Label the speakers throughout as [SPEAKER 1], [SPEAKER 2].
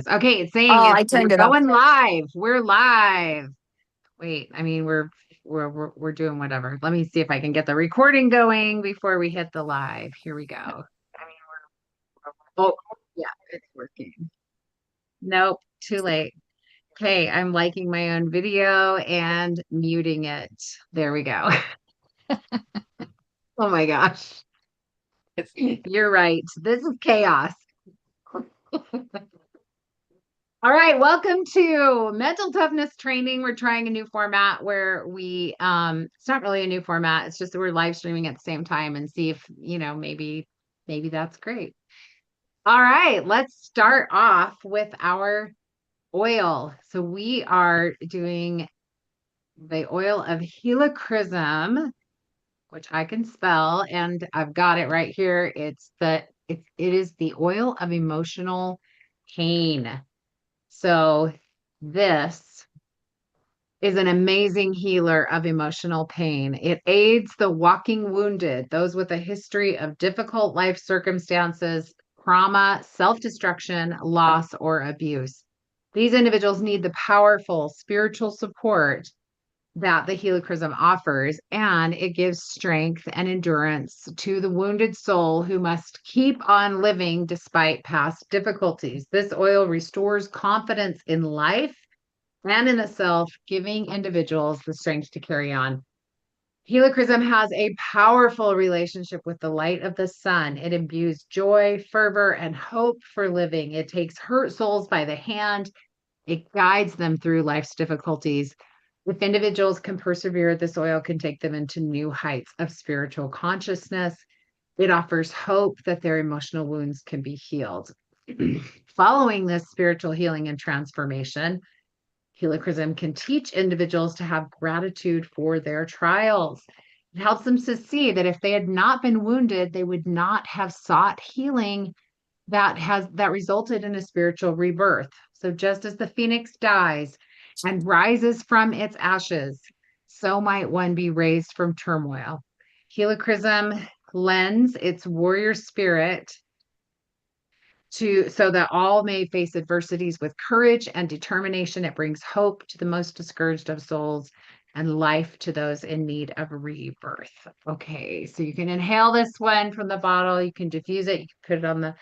[SPEAKER 1] goes. Okay, it's saying
[SPEAKER 2] Oh,
[SPEAKER 1] it's
[SPEAKER 2] I
[SPEAKER 1] we're
[SPEAKER 2] turned it off.
[SPEAKER 1] going live. We're live. Wait, I mean we're doing whatever. Let me see if I can get the recording going before we hit the live. Here we go. Oh, yeah, it's working. Nope, too late. Okay, I'm liking my own video and muting it. There we go. Oh my gosh. You're right. This is chaos. All right, welcome to mental toughness training. We're trying a new format where it's not really a new format. It's just that we're live streaming at the same time and see if, maybe that's great. All right, let's start off with our oil. So we are doing the oil of Helichrysum, which I can spell, and I've got it right here. It is the oil of emotional pain. So this is an amazing healer of emotional pain. It aids the walking wounded, those with a history of difficult life circumstances, trauma, self-destruction, loss, or abuse. These individuals need the powerful spiritual support that the Helichrysum offers, and it gives strength and endurance to the wounded soul who must keep on living despite past difficulties. This oil restores confidence in life and in itself, giving individuals the strength to carry on. Helichrysum has a powerful relationship with the light of the sun. It imbues joy, fervor, and hope for living. It takes hurt souls by the hand. It guides them through life's difficulties. If individuals can persevere, this oil can take them into new heights of spiritual consciousness. It offers hope that their emotional wounds can be healed. Following this spiritual healing and transformation, Helichrysum can teach individuals to have gratitude for their trials. It helps them to see that if they had not been wounded, they would not have sought healing that resulted in a spiritual rebirth. So just as the phoenix dies and rises from its ashes, so might one be raised from turmoil. Helichrysum lends its warrior spirit to so that all may face adversities with courage and determination. It brings hope to the most discouraged of souls and life to those in need of rebirth. Okay, so you can inhale this one from the bottle, you can diffuse it, you can put it on the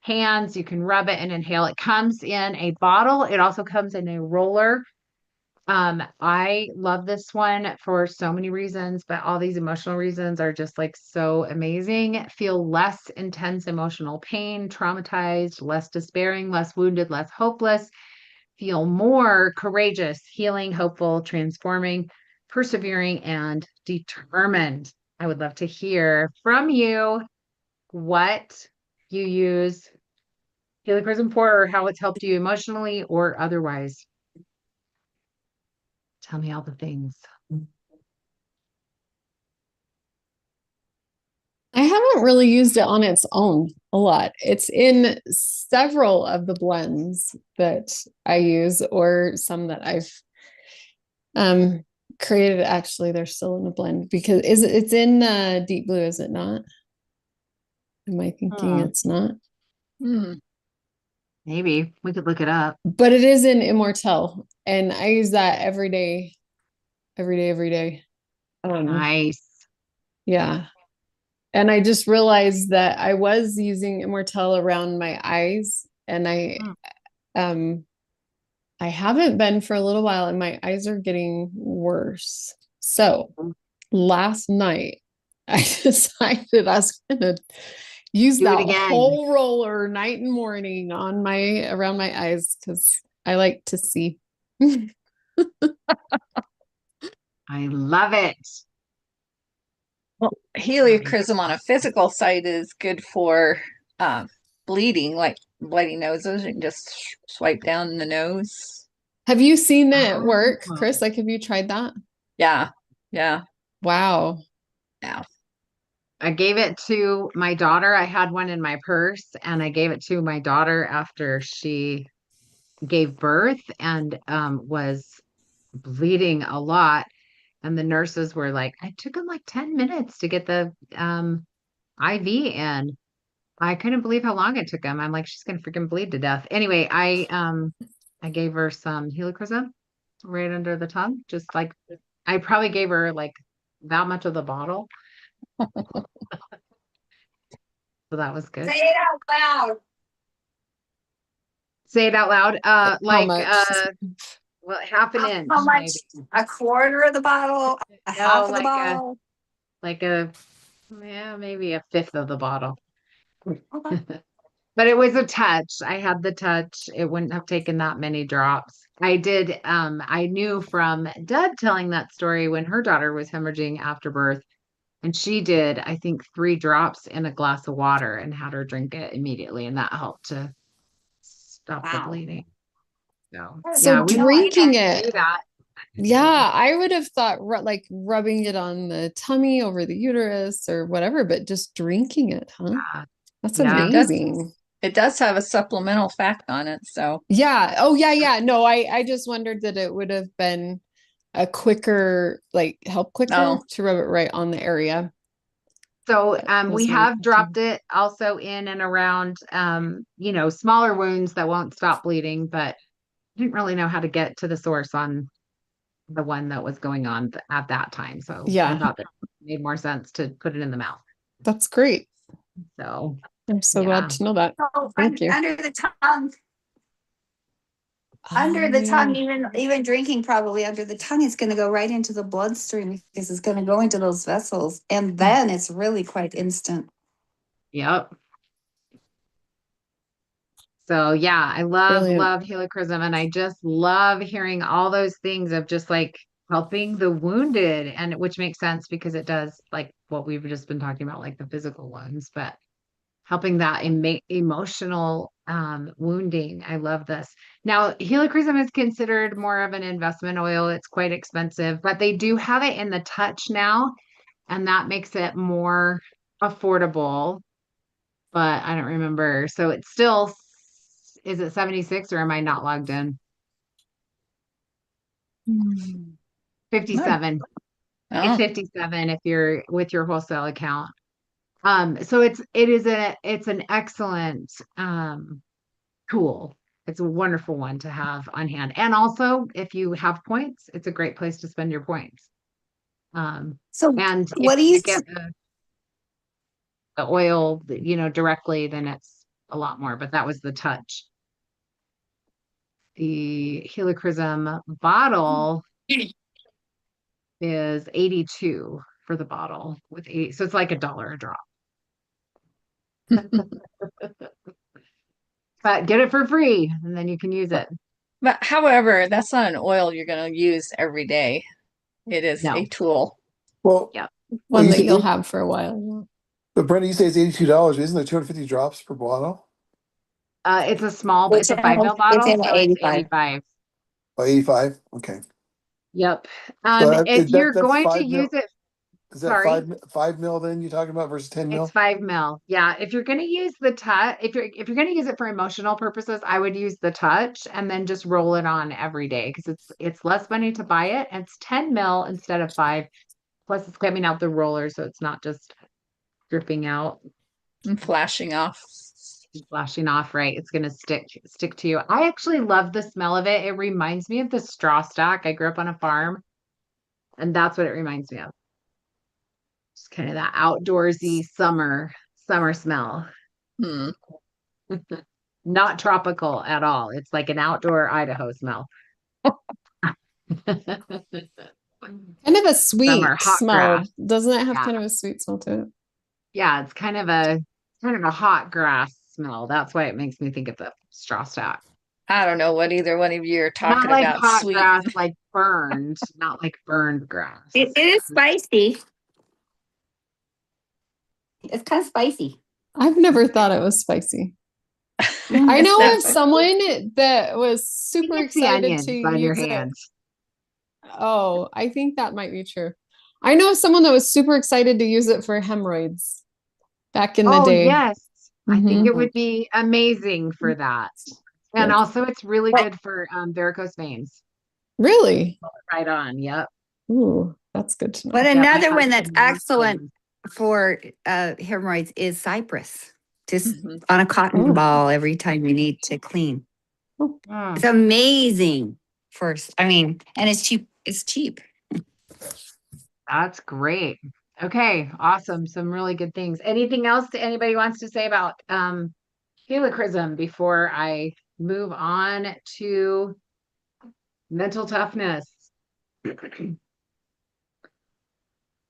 [SPEAKER 1] hands, you can rub it and inhale. It comes in a bottle, it also comes in a roller. I love this one for so many reasons, but all these emotional reasons are just like so amazing. Feel less intense emotional pain, traumatized, less despairing, less wounded, less hopeless. Feel more courageous, healing, hopeful, transforming, persevering, and determined. I would love to hear from you what you use Helichrysum for, or how it's helped you emotionally or otherwise. Tell me all the things.
[SPEAKER 2] I haven't really used it on its own a lot. It's in several of the blends that I use, or some that I've um created. Actually, they're still in the blend because it's in Deep Blue, is it not? Am I thinking
[SPEAKER 1] Hmm.
[SPEAKER 2] it's not?
[SPEAKER 1] Hmm. Maybe we could look it up.
[SPEAKER 2] But it is in Immortelle, and I use that every day, every day, every day.
[SPEAKER 1] Nice.
[SPEAKER 2] Yeah. And I just realized that I was using Immortelle around my eyes, and
[SPEAKER 1] Hmm.
[SPEAKER 2] um I haven't been for a little while, and my eyes are getting worse. So last night I decided I was gonna use
[SPEAKER 1] Do it
[SPEAKER 2] that
[SPEAKER 1] again.
[SPEAKER 2] whole roller night and morning on my around my eyes because I like to see.
[SPEAKER 1] I love it.
[SPEAKER 3] Well,
[SPEAKER 1] Nice.
[SPEAKER 3] Helichrysum on a physical side is good for uh, bleeding, like bloody noses. You can just swipe down the nose.
[SPEAKER 2] Have you seen it work,
[SPEAKER 1] Oh.
[SPEAKER 2] Chris? Like, have you tried that?
[SPEAKER 3] Yeah, yeah,
[SPEAKER 2] Wow.
[SPEAKER 3] yeah.
[SPEAKER 1] I gave it to my daughter. I had one in my purse, and I gave it to my daughter after she gave birth and was bleeding a lot. And the nurses were like, I took them like 10 minutes to get the IV in. I couldn't believe how long it took him. I'm like, she's gonna freaking bleed to death. Anyway, I gave her some Helichrysum right under the tongue, just like I probably gave her like that much of the bottle. So that was good.
[SPEAKER 3] Say it out loud.
[SPEAKER 1] Say it out loud.
[SPEAKER 2] How much?
[SPEAKER 1] Well, half an inch,
[SPEAKER 3] How much?
[SPEAKER 1] maybe.
[SPEAKER 3] A quarter of the bottle? A half
[SPEAKER 1] No,
[SPEAKER 3] of the bottle?
[SPEAKER 1] like a yeah, maybe a fifth of the bottle.
[SPEAKER 3] Okay.
[SPEAKER 1] But it was a touch. I had the touch. It wouldn't have taken that many drops. I knew from Deb telling that story when her daughter was hemorrhaging after birth, and she did, I think, 3 drops in a glass of water and had her drink it immediately, and that helped to stop the
[SPEAKER 3] Wow.
[SPEAKER 1] bleeding. So
[SPEAKER 2] So
[SPEAKER 1] yeah, we don't really
[SPEAKER 2] drinking
[SPEAKER 1] do
[SPEAKER 2] it,
[SPEAKER 1] that.
[SPEAKER 2] yeah, I would have thought like rubbing it on the tummy over the uterus or whatever, but just drinking it, huh?
[SPEAKER 1] Yeah.
[SPEAKER 2] That's
[SPEAKER 1] Yeah.
[SPEAKER 2] amazing.
[SPEAKER 3] It does have a supplemental fact on it, so
[SPEAKER 2] Yeah. Oh, yeah, yeah. No, I just wondered that it would have been a quicker, like help quicker
[SPEAKER 3] no.
[SPEAKER 2] to rub it right on the area.
[SPEAKER 1] So
[SPEAKER 2] That
[SPEAKER 1] we
[SPEAKER 2] was my
[SPEAKER 1] have dropped
[SPEAKER 2] thinking.
[SPEAKER 1] it also in and around smaller wounds that won't stop bleeding, but didn't really know how to get to the source on the one that was going on at that time. So I
[SPEAKER 2] Yeah,
[SPEAKER 1] thought that made more sense to put it in the mouth.
[SPEAKER 2] that's great.
[SPEAKER 1] So
[SPEAKER 2] I'm so glad
[SPEAKER 1] yeah.
[SPEAKER 2] to know that.
[SPEAKER 3] Oh,
[SPEAKER 2] Thank you.
[SPEAKER 3] under the tongue,
[SPEAKER 2] Oh, yeah.
[SPEAKER 3] even drinking probably under the tongue, it's going to go right into the bloodstream because it's going to go into those vessels, and then it's really quite instant.
[SPEAKER 1] Yep. So yeah, I love,
[SPEAKER 2] Brilliant.
[SPEAKER 1] love Helichrysum, and I just love hearing all those things of just like helping the wounded, and which makes sense because it does like what we've just been talking about, like the physical ones, but helping that emotional wounding. I love this. Now, Helichrysum is considered more of an investment oil. It's quite expensive, but they do have it in the touch now, and that makes it more affordable. But I don't remember. So it's still, is it 76 or am I not logged in?
[SPEAKER 2] Mm.
[SPEAKER 1] 57. It's
[SPEAKER 3] Oh,
[SPEAKER 1] 57 if you're with your wholesale account. So it's an excellent tool. It's a wonderful one to have on hand. And also, if you have points, it's a great place to spend your points.
[SPEAKER 3] so
[SPEAKER 1] And if
[SPEAKER 3] what do you?
[SPEAKER 1] you get the oil, directly, then it's a lot more. But that was the touch. The Helichrysum bottle is 82 for the bottle with 80. So it's like $1 a drop. But get it for free and then you can use it.
[SPEAKER 3] But however, that's not an oil you're going to use every day. It is a
[SPEAKER 1] No.
[SPEAKER 3] tool.
[SPEAKER 4] Well,
[SPEAKER 1] Yeah.
[SPEAKER 4] well,
[SPEAKER 2] One
[SPEAKER 4] you
[SPEAKER 2] that
[SPEAKER 4] said
[SPEAKER 2] you'll have for a while.
[SPEAKER 4] but Brenda, you say it's $82. Isn't there 250 drops per bottle?
[SPEAKER 1] It's a small, but it's a 5 ml
[SPEAKER 3] It's
[SPEAKER 1] bottle,
[SPEAKER 3] in
[SPEAKER 1] so it's
[SPEAKER 3] 85.
[SPEAKER 1] 85.
[SPEAKER 4] Oh, 85? Okay.
[SPEAKER 1] Yep.
[SPEAKER 4] So
[SPEAKER 1] If you're
[SPEAKER 4] that's
[SPEAKER 1] going to
[SPEAKER 4] 5
[SPEAKER 1] use
[SPEAKER 4] mil.
[SPEAKER 1] it,
[SPEAKER 4] Is that
[SPEAKER 1] sorry,
[SPEAKER 4] 5 mil then you're talking about versus 10
[SPEAKER 1] it's
[SPEAKER 4] mil?
[SPEAKER 1] 5 ml. Yeah. If you're going to use the touch, if you're going to use it for emotional purposes, I would use the touch and then just roll it on every day because it's less money to buy it. And it's 10 ml instead of 5. Plus it's coming out the roller, so it's not just dripping out
[SPEAKER 3] And flashing off.
[SPEAKER 1] and flashing off, right? It's gonna stick to you. I actually love the smell of it. It reminds me of the straw stack. I grew up on a farm, and that's what it reminds me of. Just kind of that outdoorsy summer smell.
[SPEAKER 3] Hmm.
[SPEAKER 1] Not tropical at all. It's like an outdoor Idaho smell.
[SPEAKER 2] Kind of a sweet
[SPEAKER 1] Summer hot
[SPEAKER 2] smell.
[SPEAKER 1] grass.
[SPEAKER 2] Doesn't it have
[SPEAKER 1] Yeah.
[SPEAKER 2] kind of a sweet smell to it?
[SPEAKER 1] Yeah, it's kind of a hot grass smell. That's why it makes me think of the straw stack.
[SPEAKER 3] I don't know what either one of you are
[SPEAKER 1] Not
[SPEAKER 3] talking
[SPEAKER 1] like
[SPEAKER 3] about.
[SPEAKER 1] hot
[SPEAKER 3] Sweet.
[SPEAKER 1] grass, like burned, not like burned grass.
[SPEAKER 3] It is spicy. It's kind of spicy.
[SPEAKER 2] I've never thought it was spicy. I know of someone that was
[SPEAKER 1] I think
[SPEAKER 2] super
[SPEAKER 1] it's the
[SPEAKER 2] excited to
[SPEAKER 1] onions on your
[SPEAKER 2] use it.
[SPEAKER 1] hands.
[SPEAKER 2] Oh, I think that might be true. I know someone that was super excited to use it for hemorrhoids back in the
[SPEAKER 1] Oh,
[SPEAKER 2] day.
[SPEAKER 1] yes. I think it
[SPEAKER 2] Mhm.
[SPEAKER 1] would be amazing for that. And
[SPEAKER 2] Yep.
[SPEAKER 1] also it's really
[SPEAKER 3] Well-
[SPEAKER 1] good for varicose veins.
[SPEAKER 2] Really?
[SPEAKER 1] Right on. Yep.
[SPEAKER 2] Ooh, that's good to know.
[SPEAKER 3] But
[SPEAKER 1] Yeah, my
[SPEAKER 3] another one that's
[SPEAKER 1] husband loves
[SPEAKER 3] excellent
[SPEAKER 1] them.
[SPEAKER 3] for hemorrhoids is cypress.
[SPEAKER 5] just
[SPEAKER 3] Mhm.
[SPEAKER 5] on a cotton
[SPEAKER 2] Oh.
[SPEAKER 5] ball every time you need to clean.
[SPEAKER 1] Mm.
[SPEAKER 5] It's amazing. And it's cheap. It's cheap.
[SPEAKER 1] That's great. Okay, awesome. Some really good things. Anything else that anybody wants to say about Helichrysum before I move on to mental toughness?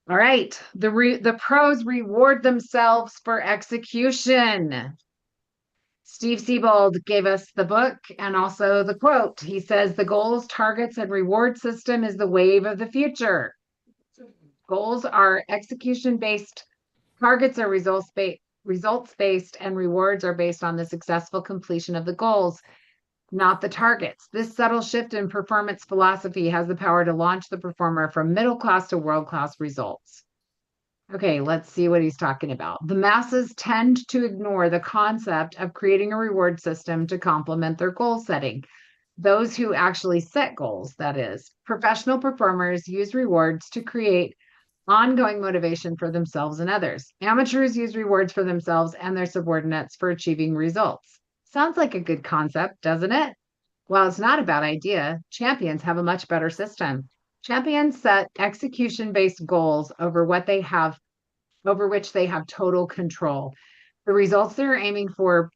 [SPEAKER 1] All right. The pros reward themselves for execution. Steve Siebold gave us the book and also the quote. He says the goals, targets, and reward system is the wave of the future. Goals are execution based, targets are results based, and rewards are based on the successful completion of the goals, not the targets. This subtle shift in performance philosophy has the power to launch the performer from middle class to world class results. Okay, let's see what he's talking about. The masses tend to ignore the concept of creating a reward system to complement their goal setting. Those who actually set goals, that is, professional performers use rewards to create ongoing motivation for themselves and others. Amateurs use rewards for themselves and their subordinates for achieving results. Sounds like a good concept, doesn't it? Well, it's not a bad idea. Champions have a much better system. Champions set execution-based goals over which they have total control. The results they're aiming for,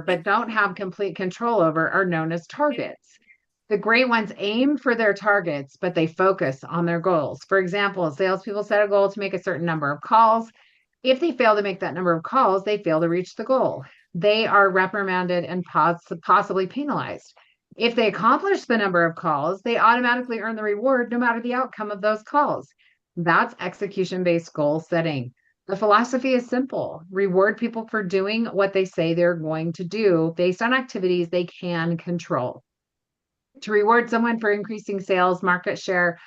[SPEAKER 1] but don't have complete control over are known as targets. The great ones aim for their targets, but they focus on their goals. For example, salespeople set a goal to make a certain number of calls. If they fail to make that number of calls, they fail to reach the goal. They are reprimanded and possibly penalized. If they accomplish the number of calls, they automatically earn the reward no matter the outcome of those calls. That's execution-based goal setting. The philosophy is simple. Reward people for doing what they say they're going to do based on activities they can control. To reward someone for increasing sales, market share,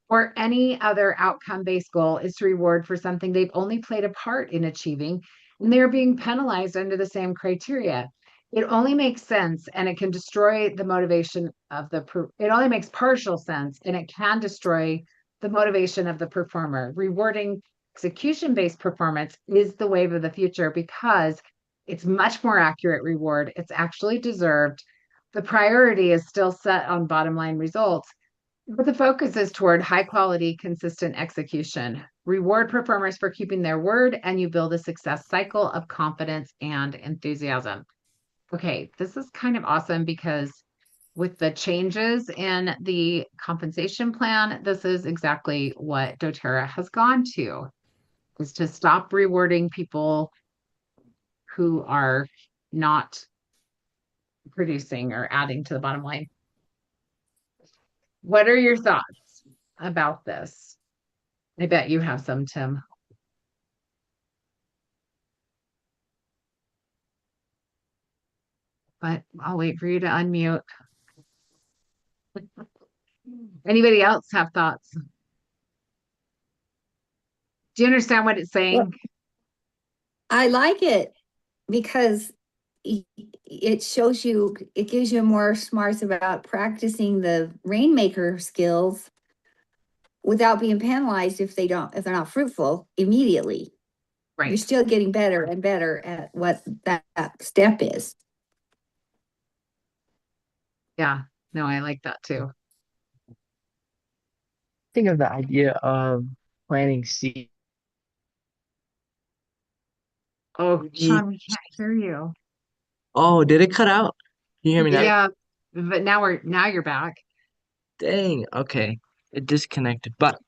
[SPEAKER 1] or any other outcome-based goal is to reward for something they've only played a part in achieving, and they're being penalized under the same criteria. It only makes sense and it can destroy the motivation of it only makes partial sense and it can destroy the motivation of the performer. Rewarding execution-based performance is the wave of the future because it's much more accurate reward. It's actually deserved. The priority is still set on bottom line results, but the focus is toward high quality, consistent execution. Reward performers for keeping their word, and you build a success cycle of confidence and enthusiasm. Okay, this is kind of awesome because with the changes in the compensation plan, this is exactly what doTERRA has gone to, is to stop rewarding people who are not producing or adding to the bottom line. What are your thoughts about this? I bet you have some, Tim. But I'll wait for you to unmute. Anybody else have thoughts? Do you understand what it's saying?
[SPEAKER 5] Well, I like it because it shows you, it gives you more smarts about practicing the rainmaker skills without being penalized if they're not fruitful immediately. You're
[SPEAKER 1] Right.
[SPEAKER 5] still getting better and better at what that step is.
[SPEAKER 1] Yeah. No, I like that too.
[SPEAKER 6] Think of the idea of planting seeds.
[SPEAKER 1] Oh, Sean, we can't hear you.
[SPEAKER 6] Oh, did it cut out? Can you hear me now?
[SPEAKER 1] Yeah, but now you're back.
[SPEAKER 6] Dang, okay. It disconnected. But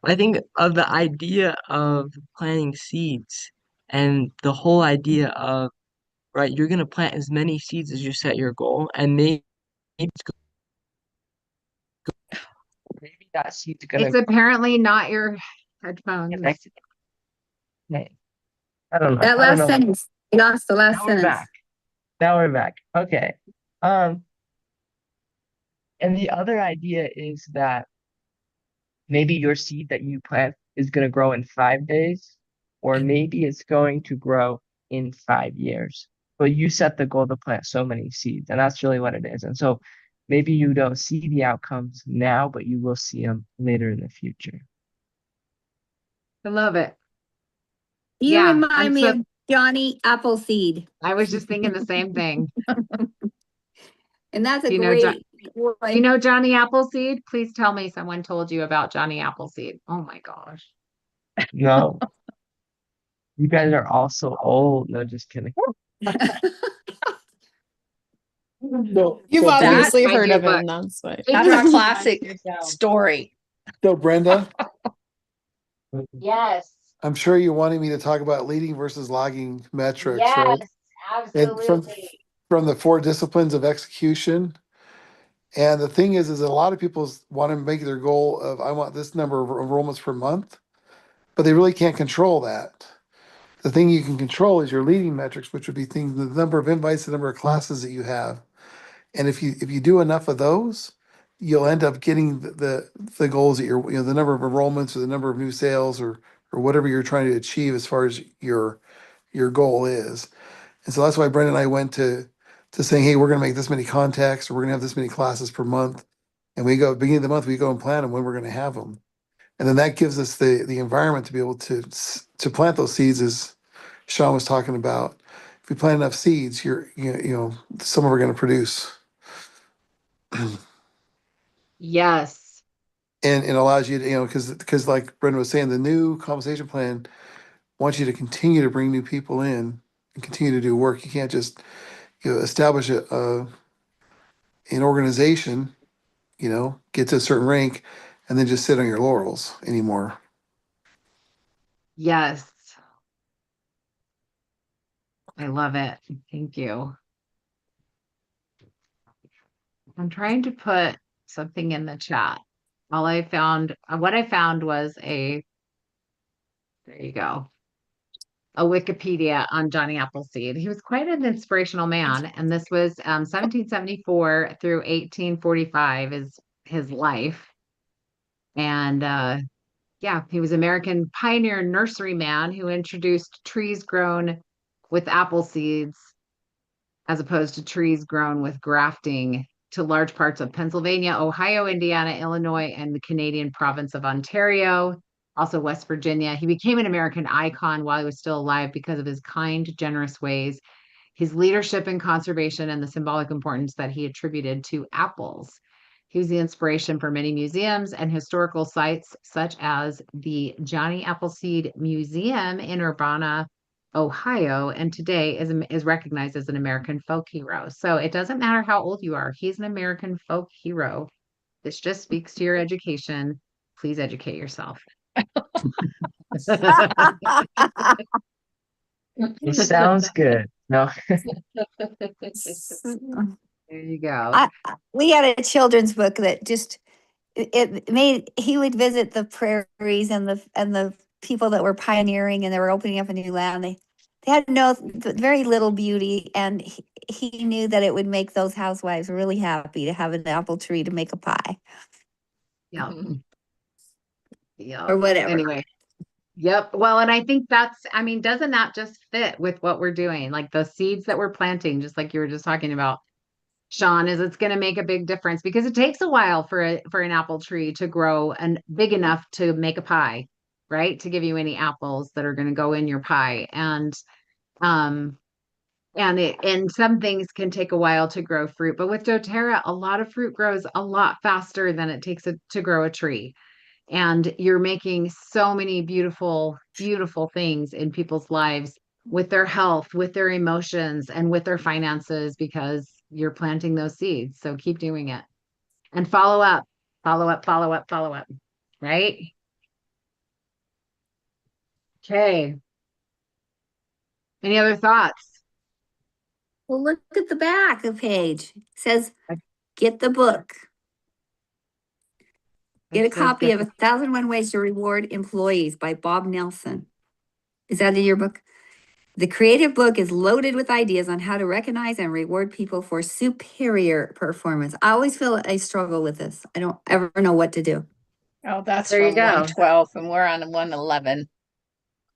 [SPEAKER 6] I think of the idea of planting seeds and the whole idea of, right, you're gonna plant as many seeds as you set your goal, and maybe that seed's gonna
[SPEAKER 1] It's apparently not your headphones.
[SPEAKER 6] connect. Hey, I don't know.
[SPEAKER 5] That
[SPEAKER 6] I don't
[SPEAKER 5] last
[SPEAKER 6] know.
[SPEAKER 5] sentence, you lost the last
[SPEAKER 6] Now we're
[SPEAKER 5] sentence.
[SPEAKER 6] back. Now we're back. Okay. Um, and the other idea is that maybe your seed that you plant is going to grow in 5 days, or maybe it's going to grow in 5 years. But you set the goal to plant so many seeds, and that's really what it is. And so maybe you don't see the outcomes now, but you will see them later in the future.
[SPEAKER 1] I love it.
[SPEAKER 5] You
[SPEAKER 1] Yeah,
[SPEAKER 5] remind
[SPEAKER 1] and
[SPEAKER 5] me
[SPEAKER 1] so
[SPEAKER 5] of Johnny Appleseed,
[SPEAKER 1] I was just thinking the same thing.
[SPEAKER 5] and that's a
[SPEAKER 1] Do you know,
[SPEAKER 5] great
[SPEAKER 1] do you
[SPEAKER 5] boy.
[SPEAKER 1] know Johnny Appleseed? Please tell me someone told you about Johnny Appleseed. Oh my gosh.
[SPEAKER 6] No, you guys are all so old. No, just kidding.
[SPEAKER 4] No,
[SPEAKER 2] You've
[SPEAKER 4] so Brenda,
[SPEAKER 3] That
[SPEAKER 2] obviously
[SPEAKER 1] I
[SPEAKER 2] heard
[SPEAKER 1] do,
[SPEAKER 2] of
[SPEAKER 1] but
[SPEAKER 2] him, that's why.
[SPEAKER 1] it
[SPEAKER 3] that's a
[SPEAKER 1] takes some time
[SPEAKER 3] classic
[SPEAKER 1] to yourself.
[SPEAKER 3] story.
[SPEAKER 4] so Brenda,
[SPEAKER 1] Yes.
[SPEAKER 4] I'm sure you wanted me to talk about leading versus logging metrics, right?
[SPEAKER 1] Yes,
[SPEAKER 4] And
[SPEAKER 1] absolutely.
[SPEAKER 4] from the four disciplines of execution. And the thing is that a lot of people want to make their goal of I want this number of enrollments per month, but they really can't control that. The thing you can control is your leading metrics, which would be things the number of invites, the number of classes that you have. And if you do enough of those, you'll end up getting the goals that you're, the number of enrollments or the number of new sales or whatever you're trying to achieve as far as your goal is. And so that's why Brenda and I went to saying, hey, we're going to make this many contacts, or we're going to have this many classes per month. And we go beginning of the month, we go and plan them when we're going to have them. And then that gives us the environment to be able to plant those seeds, as Sean was talking about. If we plant enough seeds, some of them are going to produce.
[SPEAKER 1] Yes.
[SPEAKER 4] And it allows you to, because like Brenda was saying, the new compensation plan wants you to continue to bring new people in and continue to do work. You can't just establish an organization, get to a certain rank and then just sit on your laurels anymore.
[SPEAKER 1] Yes. I love it. Thank you. I'm trying to put something in the chat. What I found was there you go, a Wikipedia on Johnny Appleseed. He was quite an inspirational man. And this was 1774 through 1845 is his life. And yeah, he was American pioneer nurseryman who introduced trees grown with apple seeds as opposed to trees grown with grafting to large parts of Pennsylvania, Ohio, Indiana, Illinois, and the Canadian province of Ontario, also West Virginia. He became an American icon while he was still alive because of his kind, generous ways, his leadership in conservation, and the symbolic importance that he attributed to apples. He was the inspiration for many museums and historical sites, such as the Johnny Appleseed Museum in Urbana, Ohio, and today is recognized as an American folk hero. So it doesn't matter how old you are, he's an American folk hero. This just speaks to your education. Please educate yourself.
[SPEAKER 6] It sounds good. No,
[SPEAKER 1] There you go.
[SPEAKER 5] We had a children's book that just it made he would visit the prairies and the people that were pioneering and they were opening up a new land. They had no very little beauty, and he knew that it would make those housewives really happy to have an apple tree to make a pie
[SPEAKER 1] Yeah.
[SPEAKER 3] Mhm.
[SPEAKER 1] Yeah.
[SPEAKER 5] or whatever.
[SPEAKER 1] Anyway. Yep. Well, and I think doesn't that just fit with what we're doing? Like the seeds that we're planting, just like you were just talking about, Sean, is it's going to make a big difference because it takes a while for an apple tree to grow and big enough to make a pie, right? To give you any apples that are going to go in your pie. Um and some things can take a while to grow fruit, but with doTERRA, a lot of fruit grows a lot faster than it takes to grow a tree. And you're making so many beautiful, beautiful things in people's lives with their health, with their emotions, and with their finances because you're planting those seeds. So keep doing it and follow up, follow up, follow up, follow up. Right? Okay. Any other thoughts?
[SPEAKER 5] Well, look at the back of the page. It says, "Get the book. Get a copy of 1,001 Ways to Reward Employees" by Bob Nelson. Is that in your book? The creative book is loaded with ideas on how to recognize and reward people for superior performance. I always feel I struggle with this. I don't ever know what to do.
[SPEAKER 3] Oh, that's
[SPEAKER 1] There you
[SPEAKER 3] from
[SPEAKER 1] go.
[SPEAKER 3] 112 and we're on 111.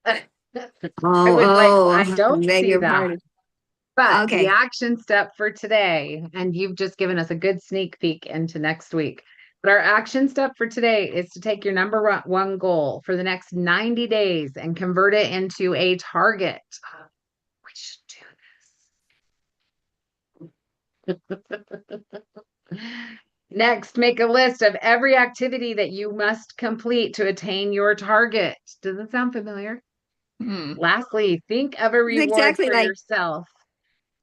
[SPEAKER 1] I don't
[SPEAKER 5] beg
[SPEAKER 1] see
[SPEAKER 5] your
[SPEAKER 1] that.
[SPEAKER 5] pardon.
[SPEAKER 1] But the
[SPEAKER 5] Okay.
[SPEAKER 1] action step for today, and you've just given us a good sneak peek into next week. But our action step for today is to take your number one goal for the next 90 days and convert it into a target. We should do this. Next, make a list of every activity that you must complete to attain your target. Does it sound familiar? Lastly, think of a
[SPEAKER 5] It's
[SPEAKER 1] reward
[SPEAKER 5] exactly
[SPEAKER 1] for
[SPEAKER 5] like
[SPEAKER 1] yourself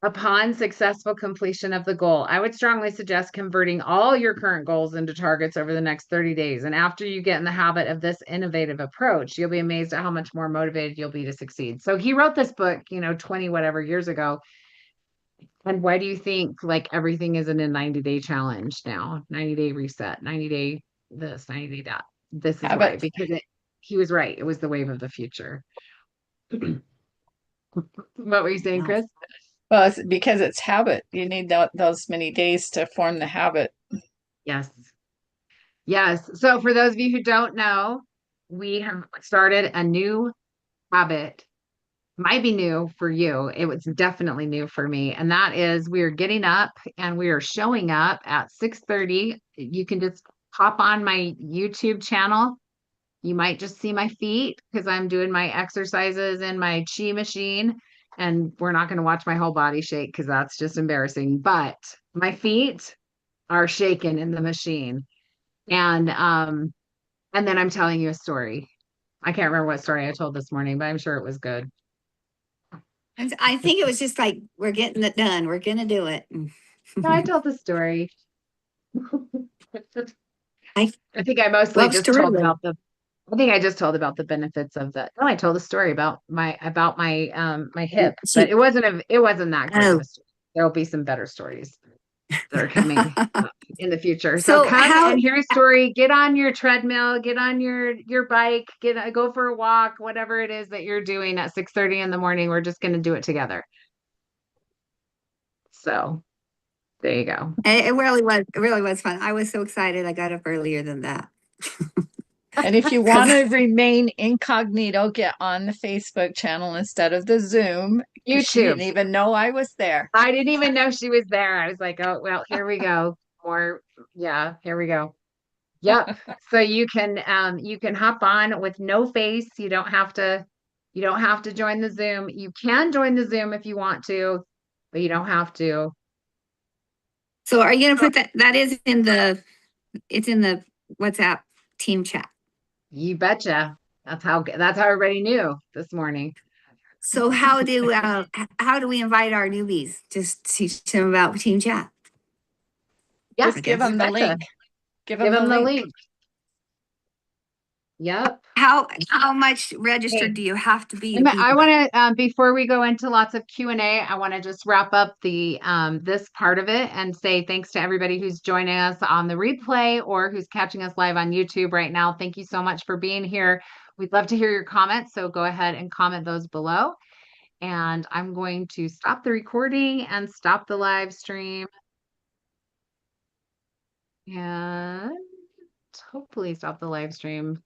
[SPEAKER 1] upon successful completion of the goal. I would strongly suggest converting all your current goals into targets over the next 30 days. And after you get in the habit of this innovative approach, you'll be amazed at how much more motivated you'll be to succeed. So he wrote this book, 20 whatever years ago. And why do you think like everything is in a 90-day challenge now? 90-day reset, 90-day this, 90-day that. This is why,
[SPEAKER 3] Habit.
[SPEAKER 1] because he was right. It was the wave of the future. What were you saying, Chris?
[SPEAKER 3] Well, it's because it's habit. You need those many days to form the habit.
[SPEAKER 1] Yes. Yes. So for those of you who don't know, we have started a new habit. Might be new for you. It was definitely new for me. And that is we are getting up and we are showing up at 6:30. You can just hop on my YouTube channel. You might just see my feet because I'm doing my exercises in my chi machine. And we're not going to watch my whole body shake because that's just embarrassing. But my feet are shaking in the machine. And then I'm telling you a story. I can't remember what story I told this morning, but I'm sure it was good.
[SPEAKER 5] I think it was just like, we're getting it done. We're gonna do it.
[SPEAKER 1] No, I told the story.
[SPEAKER 5] I
[SPEAKER 1] I think I mostly
[SPEAKER 5] loves
[SPEAKER 1] just
[SPEAKER 5] to
[SPEAKER 1] told
[SPEAKER 5] relive.
[SPEAKER 1] about I think I just told about the benefits of that. No, I told a story about my hip, but it wasn't that great of
[SPEAKER 5] Oh.
[SPEAKER 1] a story. There'll be some better stories that are coming up in the future. So
[SPEAKER 5] So
[SPEAKER 1] come
[SPEAKER 5] how
[SPEAKER 1] and hear a story, get on your treadmill, get on your bike, go for a walk, whatever it is that you're doing at 6:30 in the morning. We're just going to do it together. So there you go.
[SPEAKER 5] it really was fun. I was so excited. I got up earlier than that.
[SPEAKER 3] And if you want to remain incognito, get on the Facebook channel instead of the Zoom. She
[SPEAKER 1] YouTube.
[SPEAKER 3] didn't even know I was there.
[SPEAKER 1] I didn't even know she was there. I was like, oh, well, here we go. Here we go. Yep. So you can hop on with no face. You don't have to join the Zoom. You can join the Zoom if you want to, but you don't have to.
[SPEAKER 5] So are you gonna put that is it's in the WhatsApp team chat.
[SPEAKER 1] You betcha. That's how everybody knew this morning.
[SPEAKER 5] So how do we invite our newbies? Just teach them about team chat.
[SPEAKER 1] Yes,
[SPEAKER 3] Just give them
[SPEAKER 1] you
[SPEAKER 3] the
[SPEAKER 1] betcha.
[SPEAKER 3] link. Give
[SPEAKER 1] Give
[SPEAKER 3] them
[SPEAKER 1] them the link. Yep.
[SPEAKER 5] How much registered do you have to be?
[SPEAKER 1] I want to before we go into lots of Q&A, I want to just wrap up the this part of it and say thanks to everybody who's joining us on the replay or who's catching us live on YouTube right now. Thank you so much for being here. We'd love to hear your comments, so go ahead and comment those below. And I'm going to stop the recording and stop the live stream. And hopefully stop the live stream.